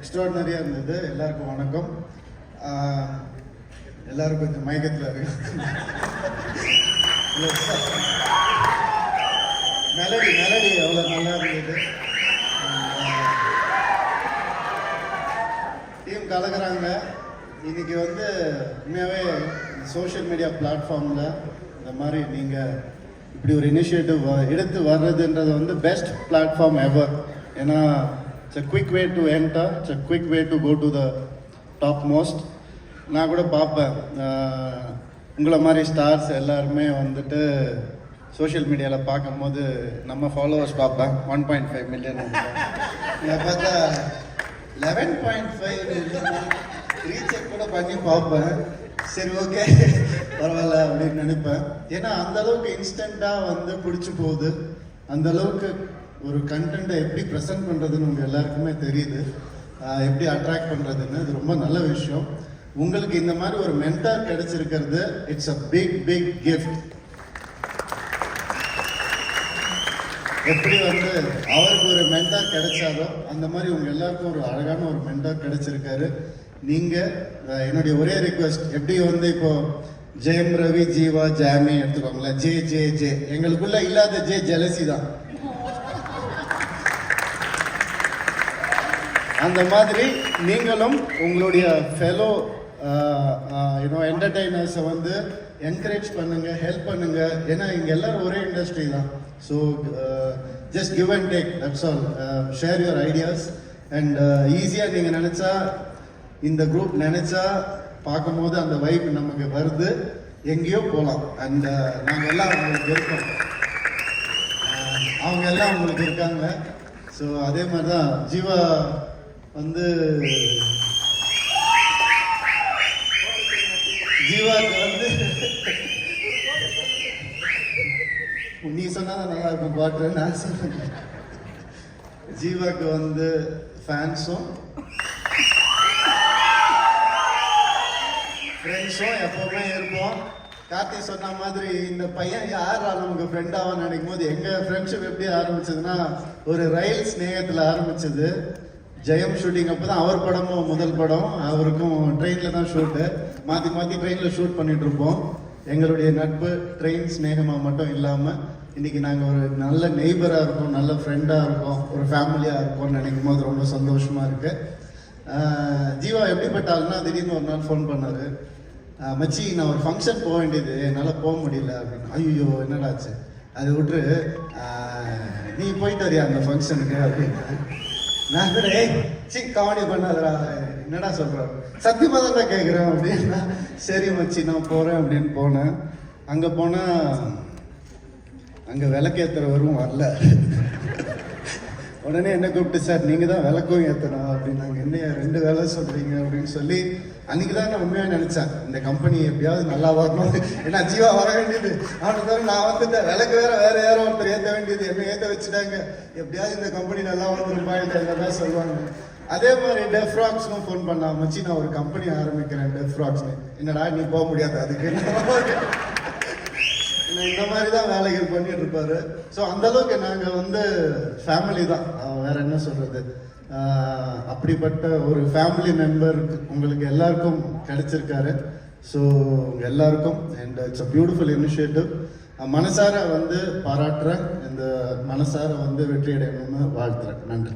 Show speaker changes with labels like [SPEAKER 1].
[SPEAKER 1] எக்ஸ்ட்ராடினரியாக இருந்தது. எல்லாருக்கும் வணக்கம். எல்லாரும் கொஞ்சம் மயக்கத்தில் இருக்கு. மெலடி அவ்வளோ நல்லா இருந்தது. டீம் கலக்குறாங்க. இன்னைக்கு உண்மையாகவே சோஷியல் மீடியா பிளாட்ஃபார்மில் இந்த மாதிரி நீங்கள் இப்படி ஒரு இனிஷியேட்டிவ் எடுத்து வர்றதுன்றது பெஸ்ட் பிளாட்ஃபார்ம் எவர். ஏன்னா it's a quick way to enter, it's a quick way to go to the top most. நான் கூட பார்ப்பேன், உங்களை மாதிரி ஸ்டார்ஸ் எல்லாருமே சோஷியல் மீடியாவில் பார்க்கும்போது நம்ம ஃபாலோவர்ஸ் பார்ப்பேன் 1.5 மில்லியன். இதை பார்த்தா 11.5 மில்லியன் ரீசெக் கூட பண்ணி பார்ப்பேன். சரி, ஓகே, பரவாயில்ல அப்படின்னு நினைப்பேன். ஏன்னா அந்த அளவுக்கு இன்ஸ்டண்ட்டாக பிடிச்சி போகுது. அந்த அளவுக்கு ஒரு கண்டென்ட்டை எப்படி ப்ரெசென்ட் பண்ணுறதுன்னு உங்கள் எல்லாருக்குமே தெரியுது, எப்படி அட்ராக்ட் பண்ணுறதுன்னு. இது ரொம்ப நல்ல விஷயம். உங்களுக்கு இந்த மாதிரி ஒரு மென்டார் கிடைச்சிருக்கிறது, it's a big big gift. எப்படி அவருக்கு ஒரு மென்டார் கிடைச்சாரோ அந்த மாதிரி உங்க எல்லாருக்கும் ஒரு அழகான ஒரு மென்டார் கிடைச்சிருக்காரு. நீங்க என்னுடைய ஒரே ரிக்வெஸ்ட், எப்படி இப்போ ஜெயம் ரவி, ஜீவா, ஜாமி எடுத்துக்கோங்களேன். ஜே ஜே ஜே எங்களுக்குள்ள இல்லாத ஜே ஜெலசி தான். அந்த மாதிரி நீங்களும் உங்களுடைய ஃபெலோ என்டர்டெய்னர்ஸை என்கரேஜ் பண்ணுங்க, ஹெல்ப் பண்ணுங்க. ஏன்னா இங்க எல்லாரும் ஒரே இண்டஸ்ட்ரி தான். So just give and take, that's all. Share your ideas and ஈஸியாக நீங்கள் நினச்சா, இந்த குரூப் நினச்சா பார்க்கும்போது அந்த வைப் நமக்கு வருது, எங்கேயோ போகலாம். அண்ட் நாங்கள் எல்லாம் உங்களுக்கு இருக்கோம், அவங்க எல்லாம் உங்களுக்கு இருக்காங்க. ஸோ அதே மாதிரி தான் ஜீவா ஜீவாக்கு நீ சொன்னா நல்லா இருக்கும் பாட்டு. நான் சொன்னேன் ஜீவாக்கு ஃபேன்ஸும் ஃப்ரெண்ட்ஸும் எப்பவுமே இருப்போம். கார்த்தி சொன்ன மாதிரி இந்த பையன் யாரா நமக்கு ஃப்ரெண்டாக நினைக்கும் போது எங்கள் ஃப்ரெண்ட்ஷிப் எப்படி ஆரம்பிச்சதுன்னா, ஒரு ரயில் ஸ்நேகத்தில் ஆரம்பிச்சது. ஜெயம் ஷூட்டிங் அப்போ தான் அவர் படமும் முதல் படம். அவருக்கும் ட்ரெயினில் தான் ஷூட்டு, மாற்றி மாற்றி ட்ரெயினில் ஷூட் பண்ணிட்டு இருப்போம். எங்களுடைய நட்பு ட்ரெயின் ஸ்நேகமாக மட்டும் இல்லாமல் இன்னைக்கு நாங்கள் ஒரு நல்ல நெய்பராக இருக்கோம், நல்ல ஃப்ரெண்டாக இருக்கோம், ஒரு ஃபேமிலியாக இருக்கோம்னு நினைக்கும் போது ரொம்ப சந்தோஷமாக இருக்குது. ஜீவா எப்படிப்பட்டாலும்னா திடீர்னு ஒரு நாள் ஃபோன் பண்ணார், மச்சி நான் ஒரு ஃபங்க்ஷன் போக வேண்டியது, என்னால் போக முடியல அப்படின்னு. ஐயோ என்னடாச்சு, அது விட்டு நீ போயிட்டு வரியா அந்த ஃபங்க்ஷனுக்கு அப்படின்னு. நான் கூட காமெடி பண்ணாதடா, என்னடா சொல்கிறேன், சத்தியமாக தான் கேட்குறேன் அப்படின்னா. சரி மச்சி நான் போகிறேன் அப்படின்னு போனேன். அங்கே போனால் அங்கே விளக்கேற்றுறவரும் வரல. உடனே என்ன கூப்பிட்டு, சார் நீங்கள் தான் விளக்கும் ஏற்றணும் அப்படின்னாங்க. என்ன 2 வேலை சொல்கிறீங்க அப்படின்னு சொல்லி அன்றைக்கி தான் நான் உண்மையாக நினச்சேன், இந்த கம்பெனி எப்படியாவது நல்லா வரணும். ஏன்னா ஜீவா வர வேண்டியது, அவனுக்கு தான் நான் வந்துட்டேன். விளக்கு வேறு யாரோ ஒருத்தர் ஏற்ற வேண்டியது, என்ன ஏற்ற வச்சுட்டாங்க. எப்படியாவது இந்த கம்பெனி நல்லா வந்துருப்பா தான் சொல்லுவாங்க. அதே மாதிரி டெஃப் ராக்ஸ்க்கும் ஃபோன் பண்ணா, மச்சி நான் ஒரு கம்பெனி ஆரம்பிக்கிறேன் டெஃப் ராக்ஸ்னு. என்னடா நீ போக முடியாது அதுக்கு, இந்த மாதிரி தான் வேலைகள் பண்ணிட்டு இருப்பாரு. ஸோ அந்த அளவுக்கு நாங்கள் ஃபேமிலி தான், வேற என்ன சொல்றது. அப்படிப்பட்ட ஒரு ஃபேமிலி மெம்பர் உங்களுக்கு எல்லாருக்கும் கிடைச்சிருக்காரு. ஸோ எல்லாருக்கும் and it's a beautiful initiative. மனசார பாராட்டுறேன். இந்த மனசார வெற்றி அடையணும்னு வாழ்த்துறேன். நன்றி.